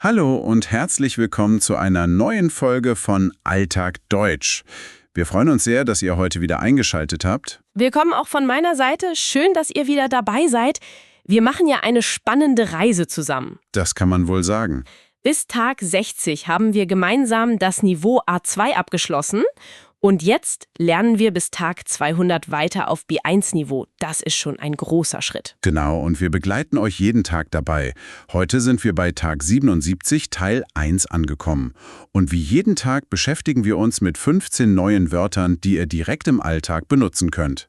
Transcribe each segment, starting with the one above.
Hallo und herzlich willkommen zu einer neuen Folge von Alltag Deutsch. Wir freuen uns sehr, dass ihr heute wieder eingeschaltet habt. Willkommen auch von meiner Seite. Schön, dass ihr wieder dabei seid. Wir machen ja eine spannende Reise zusammen. Das kann man wohl sagen. Bis Tag 60 haben wir gemeinsam das Niveau A2 abgeschlossen. Und jetzt lernen wir bis Tag 200 weiter auf B1-Niveau. Das ist schon ein großer Schritt. Genau, und wir begleiten euch jeden Tag dabei. Heute sind wir bei Tag 77, Teil 1 angekommen. Und wie jeden Tag beschäftigen wir uns mit 15 neuen Wörtern, die ihr direkt im Alltag benutzen könnt.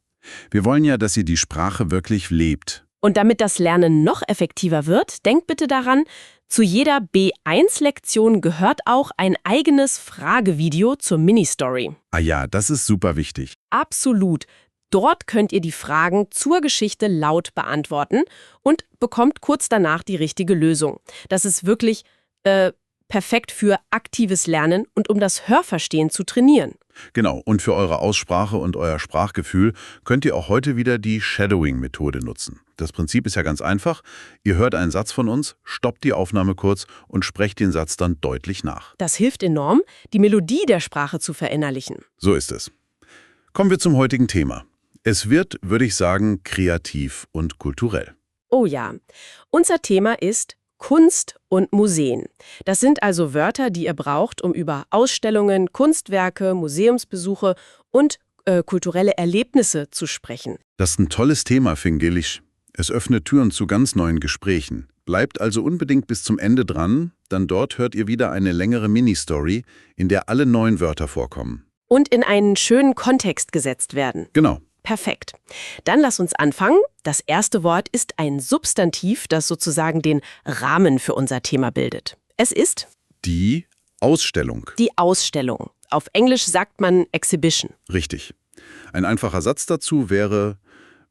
Wir wollen ja, dass ihr die Sprache wirklich lebt. Und damit das Lernen noch effektiver wird, denkt bitte daran, zu jeder B1-Lektion gehört auch ein eigenes Fragevideo zur Mini-Story. Ah ja, das ist super wichtig. Absolut. Dort könnt ihr die Fragen zur Geschichte laut beantworten und bekommt kurz danach die richtige Lösung. Das ist wirklich perfekt für aktives Lernen und um das Hörverstehen zu trainieren. Genau, und für eure Aussprache und euer Sprachgefühl könnt ihr auch heute wieder die Shadowing-Methode nutzen. Das Prinzip ist ja ganz einfach. Ihr hört einen Satz von uns, stoppt die Aufnahme kurz und sprecht den Satz dann deutlich nach. Das hilft enorm, die Melodie der Sprache zu verinnerlichen. So ist es. Kommen wir zum heutigen Thema. Es wird, würde ich sagen, kreativ und kulturell. Oh ja, unser Thema ist Kunst und Museen. Das sind also Wörter, die ihr braucht, um über Ausstellungen, Kunstwerke, Museumsbesuche und kulturelle Erlebnisse zu sprechen. Das ist ein tolles Thema, finde ich. Es öffnet Türen zu ganz neuen Gesprächen. Bleibt also unbedingt bis zum Ende dran, dann dort hört ihr wieder eine längere Mini-Story, in der alle neuen Wörter vorkommen. Und in einen schönen Kontext gesetzt werden. Genau. Perfekt. Dann lass uns anfangen. Das erste Wort ist ein Substantiv, das sozusagen den Rahmen für unser Thema bildet. Es ist Die Ausstellung. die Ausstellung. Auf Englisch sagt man Exhibition. Richtig. Ein einfacher Satz dazu wäre: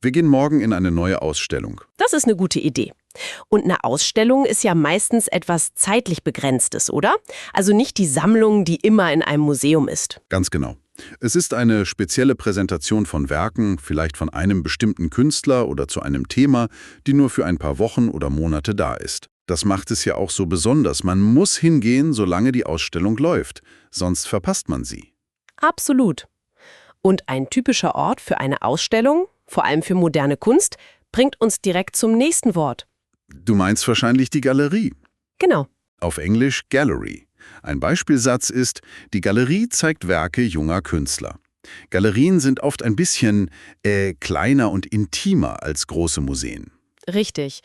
Wir gehen morgen in eine neue Ausstellung. Das ist eine gute Idee. Und eine Ausstellung ist ja meistens etwas zeitlich Begrenztes, oder? Also nicht die Sammlung, die immer in einem Museum ist. Ganz genau. Es ist eine spezielle Präsentation von Werken, vielleicht von einem bestimmten Künstler oder zu einem Thema, die nur für ein paar Wochen oder Monate da ist. Das macht es ja auch so besonders. Man muss hingehen, solange die Ausstellung läuft, sonst verpasst man sie. Absolut. Und ein typischer Ort für eine Ausstellung, vor allem für moderne Kunst, bringt uns direkt zum nächsten Wort. Du meinst wahrscheinlich die Galerie. Genau. Auf Englisch Gallery. Ein Beispielsatz ist: Die Galerie zeigt Werke junger Künstler. Galerien sind oft ein bisschen kleiner und intimer als große Museen. Richtig.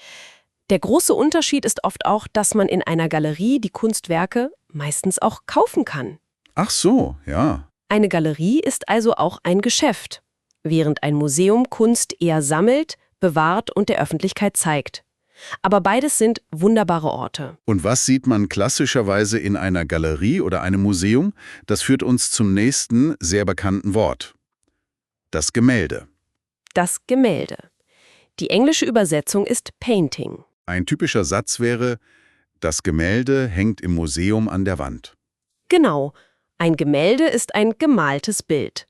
Der große Unterschied ist oft auch, dass man in einer Galerie die Kunstwerke meistens auch kaufen kann. Ach so, ja. Eine Galerie ist also auch ein Geschäft, während ein Museum Kunst eher sammelt, bewahrt und der Öffentlichkeit zeigt. Aber beides sind wunderbare Orte. Und was sieht man klassischerweise in einer Galerie oder einem Museum? Das führt uns zum nächsten, sehr bekannten Wort. Das Gemälde. Das Gemälde. Die englische Übersetzung ist Painting. Ein typischer Satz wäre: Das Gemälde hängt im Museum an der Wand. Genau, ein Gemälde ist ein gemaltes Bild.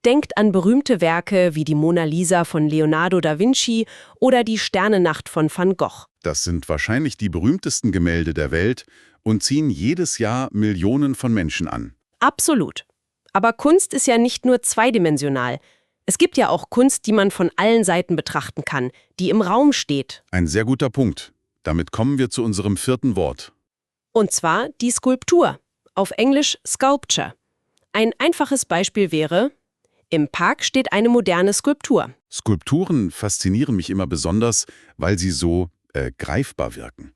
Denkt an berühmte Werke wie die Mona Lisa von Leonardo da Vinci oder die Sternennacht von Van Gogh. Das sind wahrscheinlich die berühmtesten Gemälde der Welt und ziehen jedes Jahr Millionen von Menschen an. Absolut. Aber Kunst ist ja nicht nur zweidimensional. Es gibt ja auch Kunst, die man von allen Seiten betrachten kann, die im Raum steht. Ein sehr guter Punkt. Damit kommen wir zu unserem vierten Wort. Und zwar die Skulptur. Auf Englisch Sculpture. Ein einfaches Beispiel wäre: Im Park steht eine moderne Skulptur. Skulpturen faszinieren mich immer besonders, weil sie so greifbar wirken.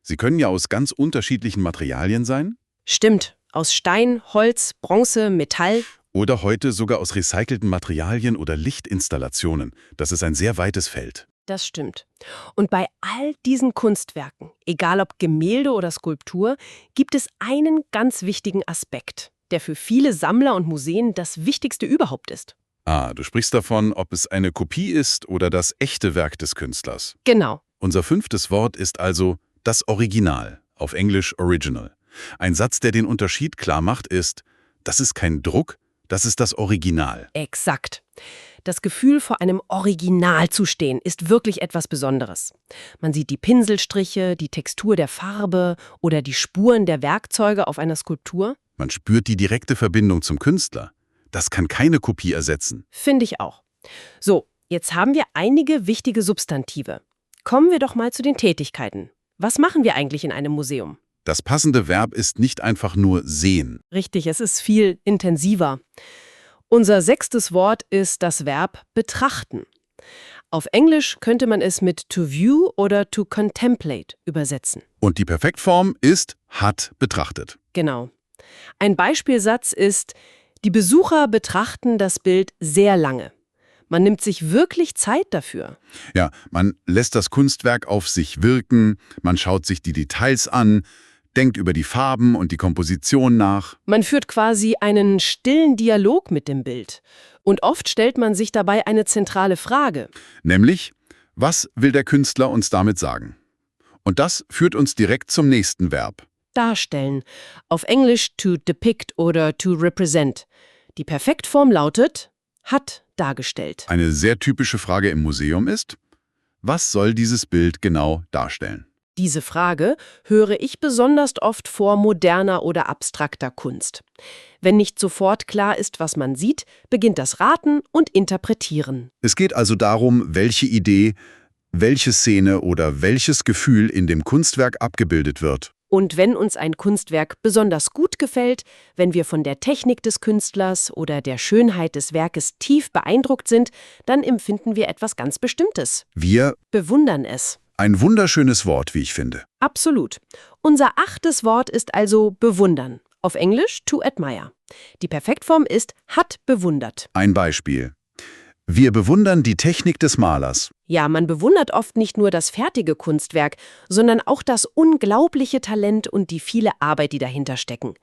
Sie können ja aus ganz unterschiedlichen Materialien sein. Stimmt, aus Stein, Holz, Bronze, Metall. Oder heute sogar aus recycelten Materialien oder Lichtinstallationen. Das ist ein sehr weites Feld. Das stimmt. Und bei all diesen Kunstwerken, egal ob Gemälde oder Skulptur, gibt es einen ganz wichtigen Aspekt, der für viele Sammler und Museen das Wichtigste überhaupt ist. Ah, du sprichst davon, ob es eine Kopie ist oder das echte Werk des Künstlers. Genau. Unser fünftes Wort ist also das Original, auf Englisch Original. Ein Satz, der den Unterschied klar macht, ist: Das ist kein Druck, das ist das Original. Exakt. Das Gefühl, vor einem Original zu stehen, ist wirklich etwas Besonderes. Man sieht die Pinselstriche, die Textur der Farbe oder die Spuren der Werkzeuge auf einer Skulptur. Man spürt die direkte Verbindung zum Künstler. Das kann keine Kopie ersetzen. Finde ich auch. So, jetzt haben wir einige wichtige Substantive. Kommen wir doch mal zu den Tätigkeiten. Was machen wir eigentlich in einem Museum? Das passende Verb ist nicht einfach nur sehen. Richtig, es ist viel intensiver. Unser 6. Wort ist das Verb betrachten. Auf Englisch könnte man es mit to view oder to contemplate übersetzen. Und die Perfektform ist hat betrachtet. Genau. Ein Beispielsatz ist: Die Besucher betrachten das Bild sehr lange. Man nimmt sich wirklich Zeit dafür. Ja, man lässt das Kunstwerk auf sich wirken, man schaut sich die Details an, denkt über die Farben und die Komposition nach. Man führt quasi einen stillen Dialog mit dem Bild. Und oft stellt man sich dabei eine zentrale Frage. Nämlich, was will der Künstler uns damit sagen? Und das führt uns direkt zum nächsten Verb. Darstellen. Auf Englisch to depict oder to represent. Die Perfektform lautet hat dargestellt. Eine sehr typische Frage im Museum ist, was soll dieses Bild genau darstellen? Diese Frage höre ich besonders oft vor moderner oder abstrakter Kunst. Wenn nicht sofort klar ist, was man sieht, beginnt das Raten und Interpretieren. Es geht also darum, welche Idee, welche Szene oder welches Gefühl in dem Kunstwerk abgebildet wird. Und wenn uns ein Kunstwerk besonders gut gefällt, wenn wir von der Technik des Künstlers oder der Schönheit des Werkes tief beeindruckt sind, dann empfinden wir etwas ganz Bestimmtes. Wir Bewundern es. Ein wunderschönes Wort, wie ich finde. Absolut. Unser 8. Wort ist also bewundern. Auf Englisch to admire. Die Perfektform ist hat bewundert. Ein Beispiel. Wir bewundern die Technik des Malers. Ja, man bewundert oft nicht nur das fertige Kunstwerk, sondern auch das unglaubliche Talent und die viele Arbeit, die dahinter stecken.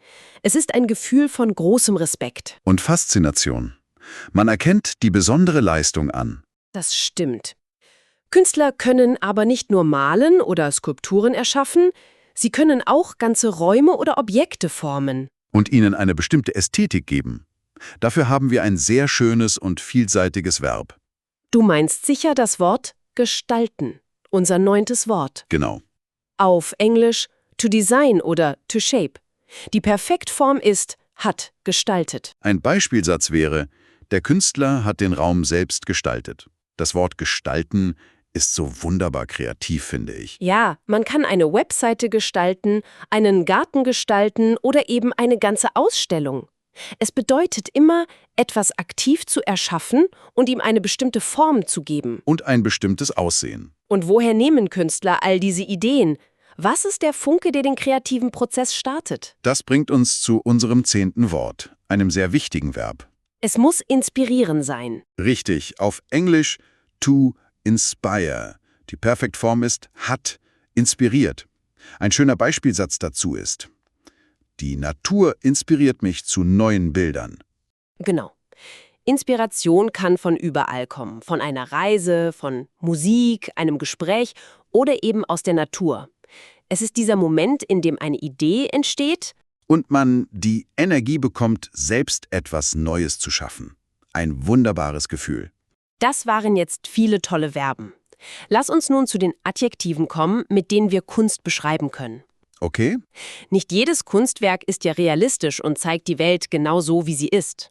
Es ist ein Gefühl von großem Respekt. Und Faszination. Man erkennt die besondere Leistung an. Das stimmt. Künstler können aber nicht nur malen oder Skulpturen erschaffen, sie können auch ganze Räume oder Objekte formen. Und ihnen eine bestimmte Ästhetik geben. Dafür haben wir ein sehr schönes und vielseitiges Verb. Du meinst sicher das Wort gestalten, unser 9. Wort. Genau. Auf Englisch to design oder to shape. Die Perfektform ist hat gestaltet. Ein Beispielsatz wäre, der Künstler hat den Raum selbst gestaltet. Das Wort gestalten ist so wunderbar kreativ, finde ich. Ja, man kann eine Webseite gestalten, einen Garten gestalten oder eben eine ganze Ausstellung. Es bedeutet immer, etwas aktiv zu erschaffen und ihm eine bestimmte Form zu geben. Und ein bestimmtes Aussehen. Und woher nehmen Künstler all diese Ideen? Was ist der Funke, der den kreativen Prozess startet? Das bringt uns zu unserem 10. Wort, einem sehr wichtigen Verb. Es muss inspirieren sein. Richtig, auf Englisch to inspire. Die Perfektform ist hat inspiriert. Ein schöner Beispielsatz dazu ist: Die Natur inspiriert mich zu neuen Bildern. Genau. Inspiration kann von überall kommen. Von einer Reise, von Musik, einem Gespräch oder eben aus der Natur. Es ist dieser Moment, in dem eine Idee entsteht. Und man die Energie bekommt, selbst etwas Neues zu schaffen. Ein wunderbares Gefühl. Das waren jetzt viele tolle Verben. Lass uns nun zu den Adjektiven kommen, mit denen wir Kunst beschreiben können. Okay? Nicht jedes Kunstwerk ist ja realistisch und zeigt die Welt genau so, wie sie ist.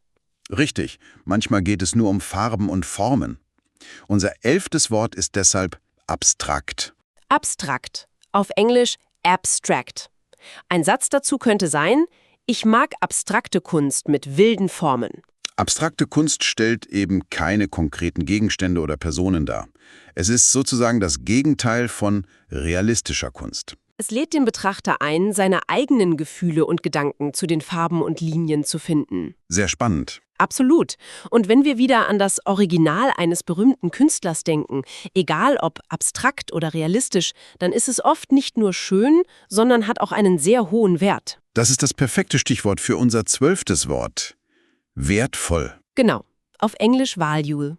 Richtig, manchmal geht es nur um Farben und Formen. Unser 11. Wort ist deshalb abstrakt. Abstrakt. Auf Englisch abstract. Ein Satz dazu könnte sein: Ich mag abstrakte Kunst mit wilden Formen. Abstrakte Kunst stellt eben keine konkreten Gegenstände oder Personen dar. Es ist sozusagen das Gegenteil von realistischer Kunst. Es lädt den Betrachter ein, seine eigenen Gefühle und Gedanken zu den Farben und Linien zu finden. Sehr spannend. Absolut. Und wenn wir wieder an das Original eines berühmten Künstlers denken, egal ob abstrakt oder realistisch, dann ist es oft nicht nur schön, sondern hat auch einen sehr hohen Wert. Das ist das perfekte Stichwort für unser 12. Wort. Wertvoll. Genau. Auf Englisch Value.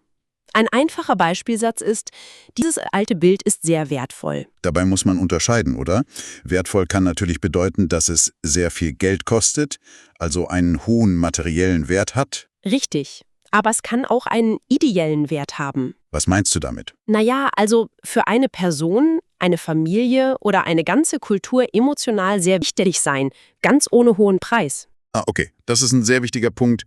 Ein einfacher Beispielsatz ist: Dieses alte Bild ist sehr wertvoll. Dabei muss man unterscheiden, oder? Wertvoll kann natürlich bedeuten, dass es sehr viel Geld kostet, also einen hohen materiellen Wert hat. Richtig. Aber es kann auch einen ideellen Wert haben. Was meinst du damit? Naja, also für eine Person, eine Familie oder eine ganze Kultur emotional sehr wichtig sein, ganz ohne hohen Preis. Ah, okay. Das ist ein sehr wichtiger Punkt.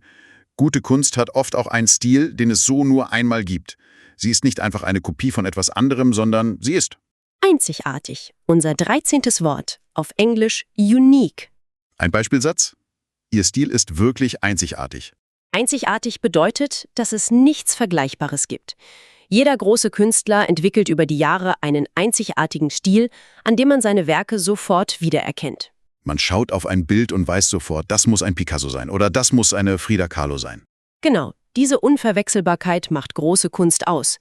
Gute Kunst hat oft auch einen Stil, den es so nur einmal gibt. Sie ist nicht einfach eine Kopie von etwas anderem, sondern sie ist. Einzigartig. Unser 13. Wort. Auf Englisch unique. Ein Beispielsatz? Ihr Stil ist wirklich einzigartig. Einzigartig bedeutet, dass es nichts Vergleichbares gibt. Jeder große Künstler entwickelt über die Jahre einen einzigartigen Stil, an dem man seine Werke sofort wiedererkennt. Man schaut auf ein Bild und weiß sofort, das muss ein Picasso sein oder das muss eine Frida Kahlo sein. Genau, diese Unverwechselbarkeit macht große Kunst aus.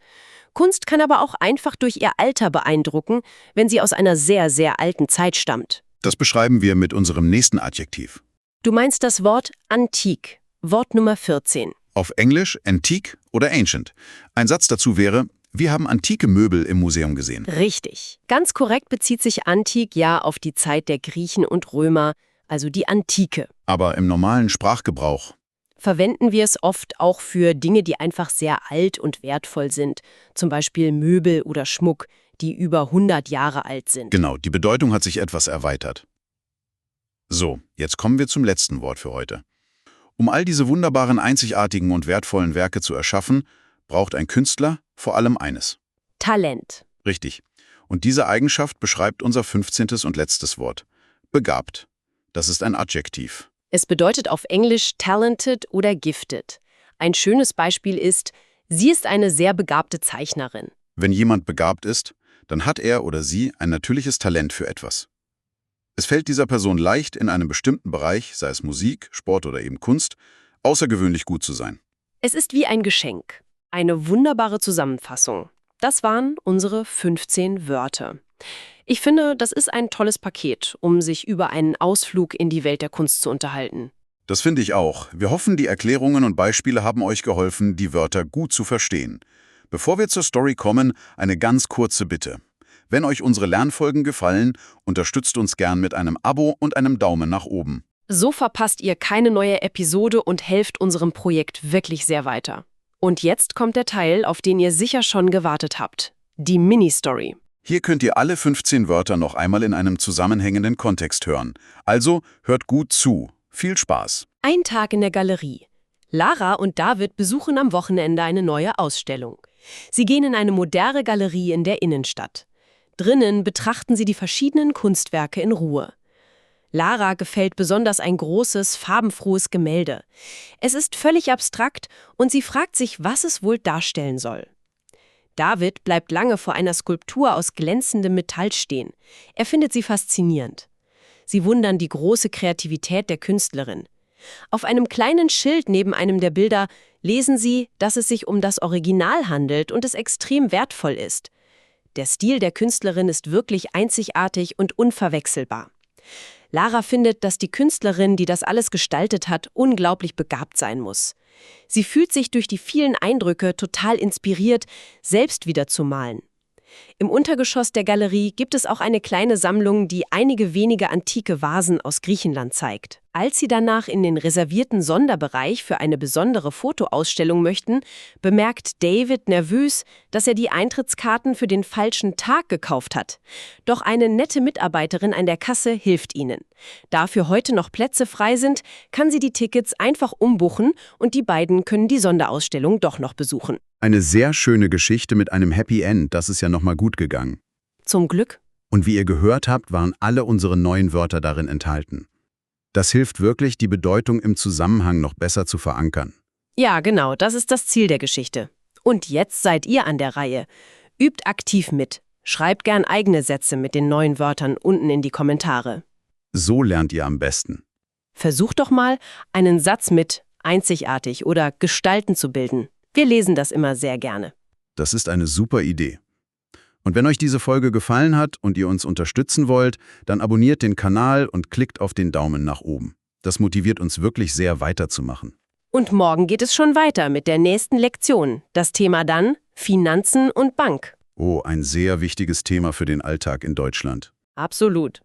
Kunst kann aber auch einfach durch ihr Alter beeindrucken, wenn sie aus einer sehr, sehr alten Zeit stammt. Das beschreiben wir mit unserem nächsten Adjektiv. Du meinst das Wort antik, Wort Nummer 14. Auf Englisch antique oder ancient. Ein Satz dazu wäre, wir haben antike Möbel im Museum gesehen. Richtig. Ganz korrekt bezieht sich antik ja auf die Zeit der Griechen und Römer, also die Antike. Aber im normalen Sprachgebrauch. Verwenden wir es oft auch für Dinge, die einfach sehr alt und wertvoll sind, zum Beispiel Möbel oder Schmuck, die über 100 Jahre alt sind. Genau, die Bedeutung hat sich etwas erweitert. So, jetzt kommen wir zum letzten Wort für heute. Um all diese wunderbaren, einzigartigen und wertvollen Werke zu erschaffen, braucht ein Künstler vor allem eines. Talent. Richtig. Und diese Eigenschaft beschreibt unser 15. und letztes Wort. Begabt. Das ist ein Adjektiv. Es bedeutet auf Englisch talented oder gifted. Ein schönes Beispiel ist, sie ist eine sehr begabte Zeichnerin. Wenn jemand begabt ist, dann hat er oder sie ein natürliches Talent für etwas. Es fällt dieser Person leicht, in einem bestimmten Bereich, sei es Musik, Sport oder eben Kunst, außergewöhnlich gut zu sein. Es ist wie ein Geschenk. Eine wunderbare Zusammenfassung. Das waren unsere 15 Wörter. Ich finde, das ist ein tolles Paket, um sich über einen Ausflug in die Welt der Kunst zu unterhalten. Das finde ich auch. Wir hoffen, die Erklärungen und Beispiele haben euch geholfen, die Wörter gut zu verstehen. Bevor wir zur Story kommen, eine ganz kurze Bitte. Wenn euch unsere Lernfolgen gefallen, unterstützt uns gern mit einem Abo und einem Daumen nach oben. So verpasst ihr keine neue Episode und helft unserem Projekt wirklich sehr weiter. Und jetzt kommt der Teil, auf den ihr sicher schon gewartet habt. Die Mini-Story. Hier könnt ihr alle 15 Wörter noch einmal in einem zusammenhängenden Kontext hören. Also hört gut zu. Viel Spaß. Ein Tag in der Galerie. Lara und David besuchen am Wochenende eine neue Ausstellung. Sie gehen in eine moderne Galerie in der Innenstadt. Drinnen betrachten sie die verschiedenen Kunstwerke in Ruhe. Lara gefällt besonders ein großes, farbenfrohes Gemälde. Es ist völlig abstrakt und sie fragt sich, was es wohl darstellen soll. David bleibt lange vor einer Skulptur aus glänzendem Metall stehen. Er findet sie faszinierend. Sie wundern die große Kreativität der Künstlerin. Auf einem kleinen Schild neben einem der Bilder lesen sie, dass es sich um das Original handelt und es extrem wertvoll ist. Der Stil der Künstlerin ist wirklich einzigartig und unverwechselbar. Lara findet, dass die Künstlerin, die das alles gestaltet hat, unglaublich begabt sein muss. Sie fühlt sich durch die vielen Eindrücke total inspiriert, selbst wieder zu malen. Im Untergeschoss der Galerie gibt es auch eine kleine Sammlung, die einige wenige antike Vasen aus Griechenland zeigt. Als sie danach in den reservierten Sonderbereich für eine besondere Fotoausstellung möchten, bemerkt David nervös, dass er die Eintrittskarten für den falschen Tag gekauft hat. Doch eine nette Mitarbeiterin an der Kasse hilft ihnen. Da für heute noch Plätze frei sind, kann sie die Tickets einfach umbuchen und die beiden können die Sonderausstellung doch noch besuchen. Eine sehr schöne Geschichte mit einem Happy End, das ist ja nochmal gut gegangen. Zum Glück. Und wie ihr gehört habt, waren alle unsere neuen Wörter darin enthalten. Das hilft wirklich, die Bedeutung im Zusammenhang noch besser zu verankern. Ja, genau, das ist das Ziel der Geschichte. Und jetzt seid ihr an der Reihe. Übt aktiv mit. Schreibt gern eigene Sätze mit den neuen Wörtern unten in die Kommentare. So lernt ihr am besten. Versucht doch mal, einen Satz mit einzigartig oder gestalten zu bilden. Wir lesen das immer sehr gerne. Das ist eine super Idee. Und wenn euch diese Folge gefallen hat und ihr uns unterstützen wollt, dann abonniert den Kanal und klickt auf den Daumen nach oben. Das motiviert uns wirklich sehr, weiterzumachen. Und morgen geht es schon weiter mit der nächsten Lektion. Das Thema dann Finanzen und Bank. Oh, ein sehr wichtiges Thema für den Alltag in Deutschland. Absolut.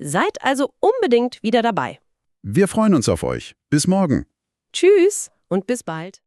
Seid also unbedingt wieder dabei. Wir freuen uns auf euch. Bis morgen. Tschüss und bis bald.